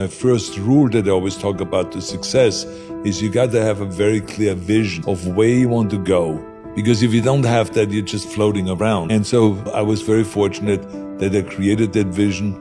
My first rule that I always talk about to success is you got to have a very clear vision of where you want to go. Because if you don't have that, you're just floating around. And so I was very fortunate that I created that vision.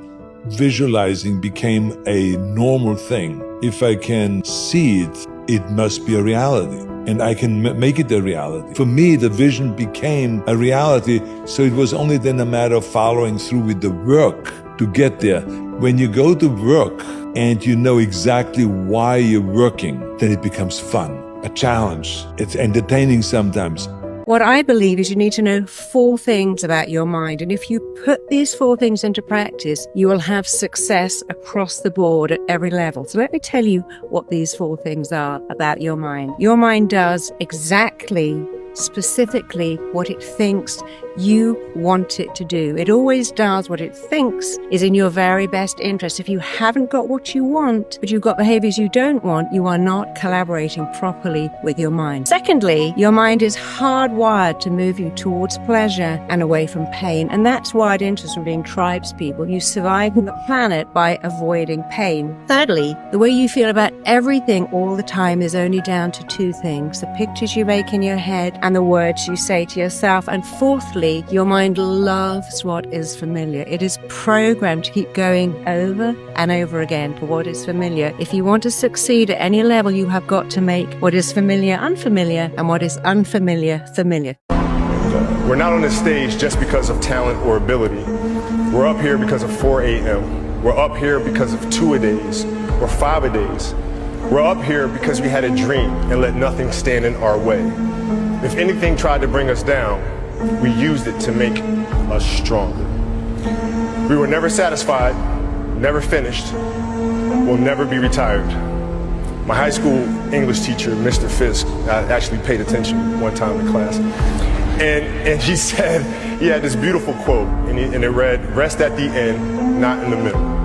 Visualizing became a normal thing. If I can see it, it must be a reality. And I can make it a reality. For me, the vision became a reality, so it was only then a matter of following through with the work to get there. When you go to work and you know exactly why you're working, then it becomes fun, a challenge. It's entertaining sometimes. What I believe is you need to know 4 things about your mind. And if you put these 4 things into practice, you will have success across the board at every level. So let me tell you what these 4 things are about your mind. Your mind does exactly, specifically what it thinks you want it to do. It always does what it thinks is in your very best interest. If you haven't got what you want, but you've got behaviors you don't want, you are not collaborating properly with your mind. Secondly, your mind is hardwired to move you towards pleasure and away from pain. And that's wired into us from being tribes people. You survive on the planet by avoiding pain. Thirdly, the way you feel about everything all the time is only down to 2 things: the pictures you make in your head and the words you say to yourself. And fourthly, your mind loves what is familiar. It is programmed to keep going over and over again for what is familiar. If you want to succeed at any level, you have got to make what is familiar unfamiliar and what is unfamiliar familiar. We're not on this stage just because of talent or ability. We're up here because of 4 a.m. We're up here because of 2-a-days or 5-a-days. We're up here because we had a dream and let nothing stand in our way. If anything tried to bring us down, we used it to make us stronger. We were never satisfied, never finished, will never be retired. My high school English teacher, Mr. Fisk, I actually paid attention one time in class, and he said, he had this beautiful quote, and it read, "Rest at the end, not in the middle."